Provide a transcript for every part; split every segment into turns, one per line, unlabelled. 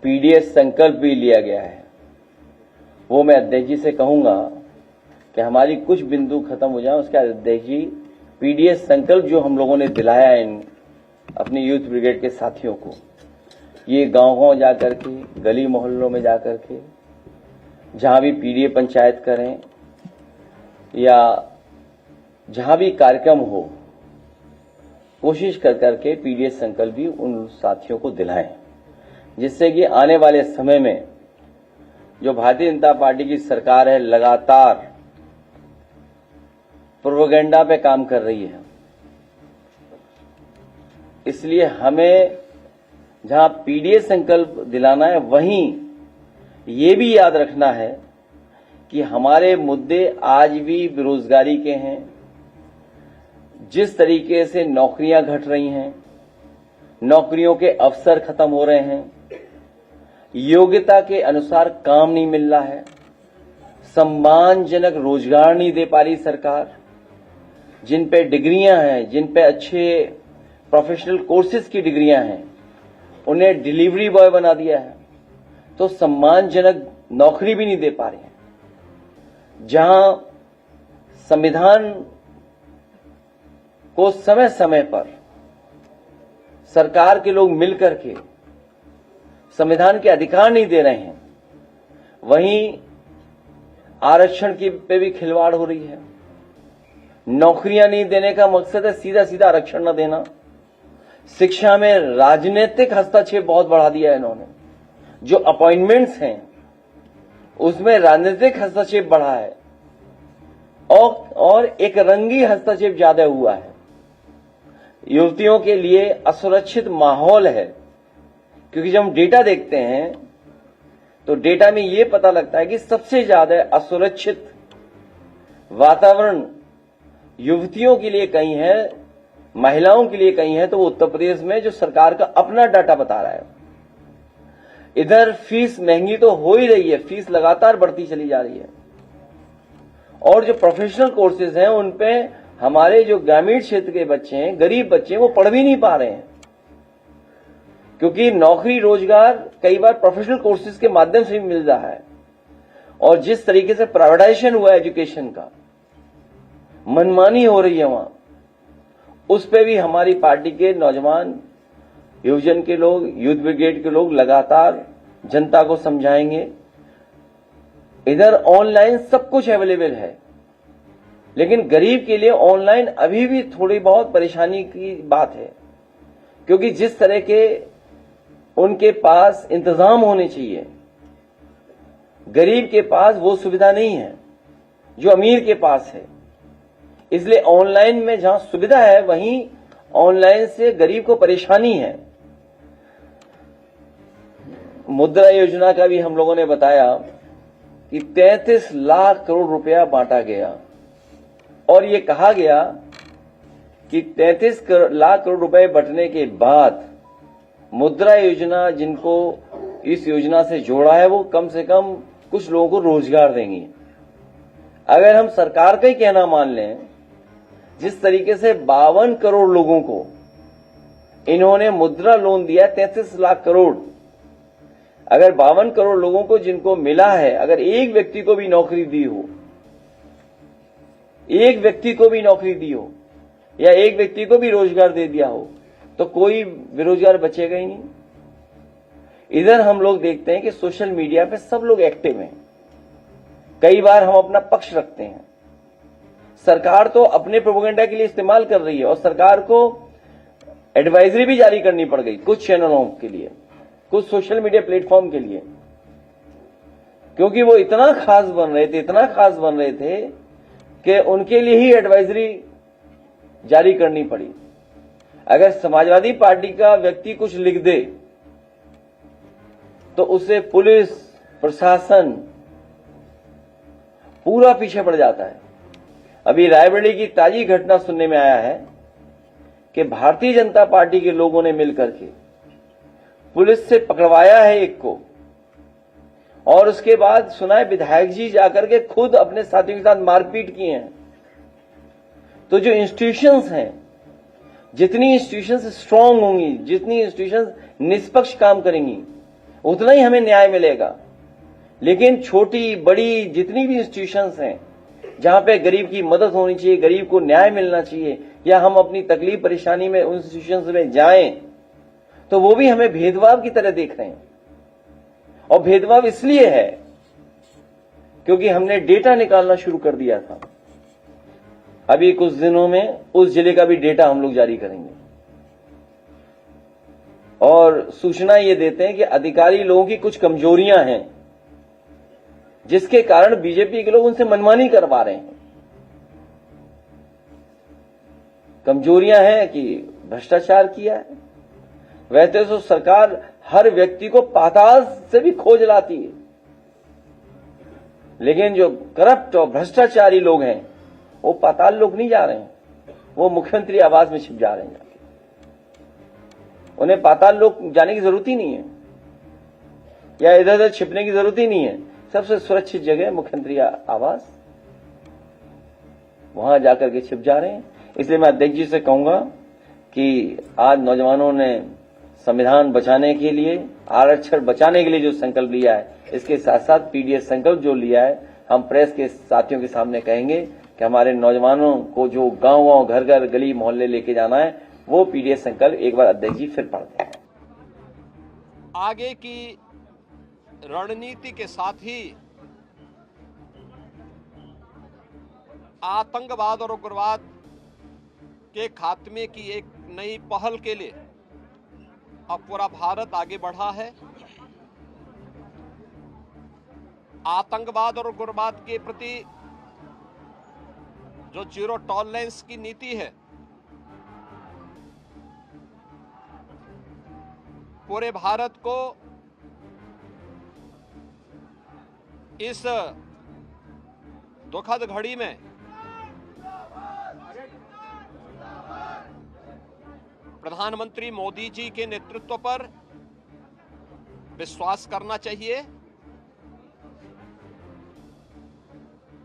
PDS संकल्प भी लिया गया है, वो मैं अध्यक्ष जी से कहूंगा कि हमारी कुछ बिंदु खत्म हो जाए, उसके अध्यक्ष जी पीडीएस संकल्प जो हम लोगों ने दिलाया है इन अपनी यूथ ब्रिगेड के साथियों को, ये गांव-गांव जाकर के, गली मोहल्लों में जाकर के, जहां भी पीडीए पंचायत करें या जहां भी कार्यक्रम हो, कोशिश कर करके पीडीएस संकल्प भी उन साथियों को दिलाएं, जिससे कि आने वाले समय में जो भारतीय जनता पार्टी की सरकार है लगातार प्रोपेगेंडा पे काम कर रही है, इसलिए हमें जहां पीडीएस संकल्प दिलाना है वहीं ये भी याद रखना है कि हमारे मुद्दे आज भी बेरोजगारी के हैं। जिस तरीके से नौकरियां घट रही हैं, नौकरियों के अवसर खत्म हो रहे हैं, योग्यता के अनुसार काम नहीं मिल रहा है, सम्मानजनक रोजगार नहीं दे पा रही सरकार, जिन पे डिग्रियां हैं, जिन पे अच्छे प्रोफेशनल कोर्सेज की डिग्रियां हैं, उन्हें डिलीवरी बॉय बना दिया है, तो सम्मानजनक नौकरी भी नहीं दे पा रहे हैं। जहां संविधान को समय समय पर सरकार के लोग मिलकर के संविधान के अधिकार नहीं दे रहे हैं, वहीं आरक्षण की पे भी खिलवाड़ हो रही है। नौकरियां नहीं देने का मकसद है सीधा सीधा आरक्षण न देना। शिक्षा में राजनीतिक हस्तक्षेप बहुत बढ़ा दिया है इन्होंने, जो अपॉइंटमेंट्स हैं उसमें राजनीतिक हस्तक्षेप बढ़ा है और एक रंगी हस्तक्षेप ज्यादा हुआ है। युवतियों के लिए असुरक्षित माहौल है, क्योंकि जब हम डेटा देखते हैं तो डेटा में ये पता लगता है कि सबसे ज्यादा असुरक्षित वातावरण युवतियों के लिए कहीं है, महिलाओं के लिए कहीं है, तो वो उत्तर प्रदेश में जो सरकार का अपना डाटा बता रहा है। इधर फीस महंगी तो हो ही रही है, फीस लगातार बढ़ती चली जा रही है, और जो प्रोफेशनल कोर्सेज हैं उन पे हमारे जो ग्रामीण क्षेत्र के बच्चे हैं, गरीब बच्चे हैं, वो पढ़ भी नहीं पा रहे हैं, क्योंकि नौकरी रोजगार कई बार प्रोफेशनल कोर्सेज के माध्यम से भी मिल रहा है। और जिस तरीके से प्राइवेटाइजेशन हुआ एजुकेशन का, मनमानी हो रही है वहां, उस पे भी हमारी पार्टी के नौजवान, युवजन के लोग, यूथ ब्रिगेड के लोग लगातार जनता को समझाएंगे। इधर ऑनलाइन सब कुछ अवेलेबल है, लेकिन गरीब के लिए ऑनलाइन अभी भी थोड़ी बहुत परेशानी की बात है, क्योंकि जिस तरह के उनके पास इंतजाम होने चाहिए, गरीब के पास वो सुविधा नहीं है जो अमीर के पास है। इसलिए ऑनलाइन में जहां सुविधा है वहीं ऑनलाइन से गरीब को परेशानी है। मुद्रा योजना का भी हम लोगों ने बताया कि 33 लाख करोड़ रुपया बांटा गया, और ये कहा गया कि 33 लाख करोड़ रुपए बंटने के बाद मुद्रा योजना जिनको इस योजना से जोड़ा है वो कम से कम कुछ लोगों को रोजगार देंगी। अगर हम सरकार का ही कहना मान लें, जिस तरीके से 52 करोड़ लोगों को इन्होंने मुद्रा लोन दिया 33 लाख करोड़, अगर 52 करोड़ लोगों को जिनको मिला है, अगर एक व्यक्ति को भी नौकरी दी हो, एक व्यक्ति को भी नौकरी दी हो या एक व्यक्ति को भी रोजगार दे दिया हो, तो कोई बेरोजगार बचेगा ही नहीं। इधर हम लोग देखते हैं कि सोशल मीडिया पे सब लोग एक्टिव हैं, कई बार हम अपना पक्ष रखते हैं। सरकार तो अपने प्रोपेगेंडा के लिए इस्तेमाल कर रही है, और सरकार को एडवाइजरी भी जारी करनी पड़ गई कुछ चैनलों के लिए, कुछ सोशल मीडिया प्लेटफॉर्म के लिए, क्योंकि वो इतना खास बन रहे थे कि उनके लिए ही एडवाइजरी जारी करनी पड़ी। अगर समाजवादी पार्टी का व्यक्ति कुछ लिख दे तो उसे पुलिस प्रशासन पूरा पीछे पड़ जाता है। अभी रायबरेली की ताजी घटना सुनने में आया है कि भारतीय जनता पार्टी के लोगों ने मिलकर के पुलिस से पकड़वाया है एक को, और उसके बाद सुना है विधायक जी जाकर के खुद अपने साथियों के साथ मारपीट किए हैं। तो जो इंस्टीट्यूशंस हैं, जितनी इंस्टीट्यूशंस स्ट्रांग होंगी, जितनी इंस्टीट्यूशंस निष्पक्ष काम करेंगी, उतना ही हमें न्याय मिलेगा। लेकिन छोटी बड़ी जितनी भी इंस्टीट्यूशंस हैं जहां पे गरीब की मदद होनी चाहिए, गरीब को न्याय मिलना चाहिए, या हम अपनी तकलीफ परेशानी में उन इंस्टीट्यूशंस में जाएं, तो वो भी हमें भेदभाव की तरह देख रहे हैं। और भेदभाव इसलिए है क्योंकि हमने डेटा निकालना शुरू कर दिया था। अभी कुछ दिनों में उस जिले का भी डेटा हम लोग जारी करेंगे और सूचना ये देते हैं कि अधिकारी लोगों की कुछ कमजोरियां हैं जिसके कारण बीजेपी के लोग उनसे मनमानी करवा रहे हैं। कमजोरियां हैं कि भ्रष्टाचार किया है। वैसे तो सरकार हर व्यक्ति को पाताल से भी खोज लाती है, लेकिन जो करप्ट और भ्रष्टाचारी लोग हैं वो पाताल लोग नहीं जा रहे हैं, वो मुख्यमंत्री आवास में छिप जा रहे हैं। उन्हें पाताल लोग जाने की जरूरत ही नहीं है या इधर उधर छिपने की जरूरत ही नहीं है। सबसे सुरक्षित जगह मुख्यमंत्री आवास, वहां जाकर के छिप जा रहे हैं। इसलिए मैं अध्यक्ष जी से कहूंगा कि आज नौजवानों ने संविधान बचाने के लिए, आरक्षण बचाने के लिए जो संकल्प लिया है, इसके साथ साथ पीडीएस संकल्प जो लिया है, हम प्रेस के साथियों के सामने कहेंगे कि हमारे नौजवानों को जो गांव-गांव, घर-घर, गली मोहल्ले लेके जाना है, वो पीडीएस संकल्प एक बार अध्यक्ष जी फिर पढ़ते हैं।
आगे की रणनीति के साथ ही आतंकवाद और उग्रवाद के खात्मे की एक नई पहल के लिए अब पूरा भारत आगे बढ़ा है। आतंकवाद और उग्रवाद के प्रति जो जीरो टॉलरेंस की नीति है, पूरे भारत को इस दुखद घड़ी में प्रधानमंत्री मोदी जी के नेतृत्व पर विश्वास करना चाहिए।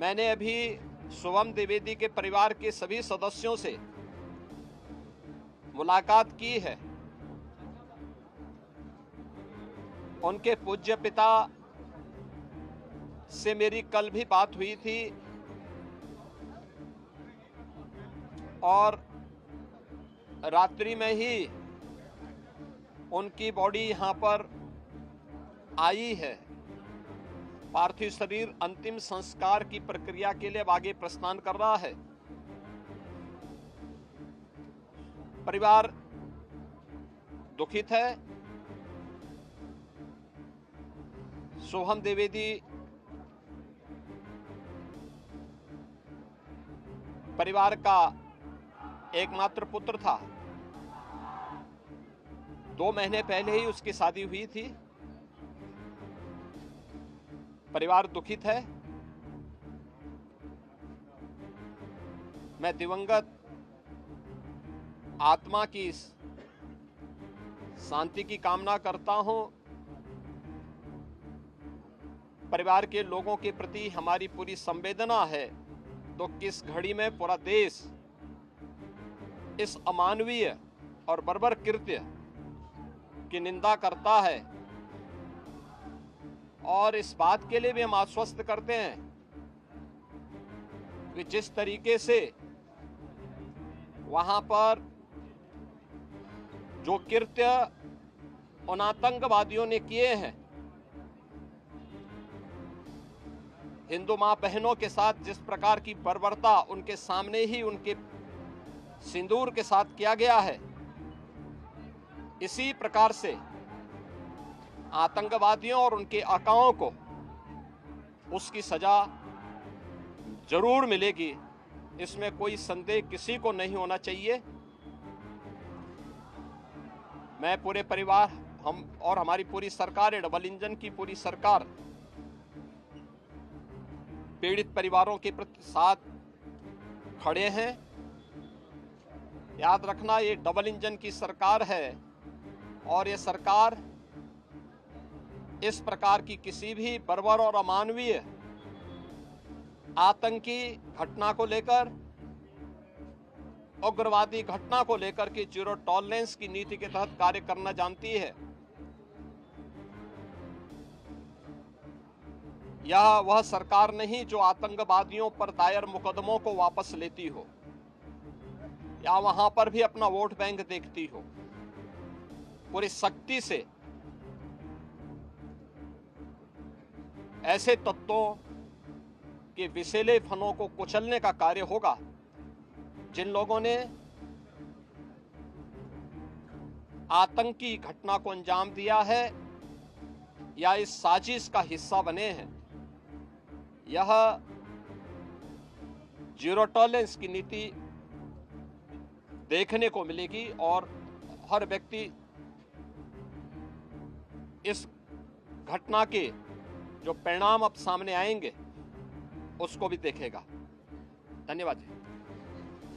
मैंने अभी शुभम द्विवेदी के परिवार के सभी सदस्यों से मुलाकात की है। उनके पूज्य पिता से मेरी कल भी बात हुई थी और रात्रि में ही उनकी बॉडी यहां पर आई है। पार्थिव शरीर अंतिम संस्कार की प्रक्रिया के लिए अब आगे प्रस्थान कर रहा है। परिवार दुखित है। शुभम द्विवेदी परिवार का एकमात्र पुत्र था। 2 महीने पहले ही उसकी शादी हुई थी। परिवार दुखित है। मैं दिवंगत आत्मा की शांति की कामना करता हूं। परिवार के लोगों के प्रति हमारी पूरी संवेदना है। तो किस घड़ी में पूरा देश इस अमानवीय और बर्बर कृत्य की निंदा करता है, और इस बात के लिए भी हम आश्वस्त करते हैं कि जिस तरीके से वहां पर जो कृत्य उन आतंकवादियों ने किए हैं, हिंदू मां बहनों के साथ जिस प्रकार की बर्बरता उनके सामने ही उनके सिंदूर के साथ किया गया है, इसी प्रकार से आतंकवादियों और उनके आकाओं को उसकी सजा जरूर मिलेगी। इसमें कोई संदेह किसी को नहीं होना चाहिए। मैं पूरे परिवार, हम और हमारी पूरी सरकार, डबल इंजन की पूरी सरकार पीड़ित परिवारों के प्रति साथ खड़े हैं। याद रखना, ये डबल इंजन की सरकार है और ये सरकार इस प्रकार की किसी भी बर्बर और अमानवीय आतंकी घटना को लेकर, उग्रवादी घटना को लेकर के जीरो टॉलरेंस की नीति के तहत कार्य करना जानती है। यह वह सरकार नहीं जो आतंकवादियों पर दायर मुकदमों को वापस लेती हो या वहां पर भी अपना वोट बैंक देखती हो। पूरी सख्ती से ऐसे तत्वों के विषैले फनों को कुचलने का कार्य होगा जिन लोगों ने आतंकी घटना को अंजाम दिया है या इस साजिश का हिस्सा बने हैं। यह जीरो टॉलरेंस की नीति देखने को मिलेगी और हर व्यक्ति इस घटना के जो परिणाम अब सामने आएंगे उसको भी देखेगा। धन्यवाद जी।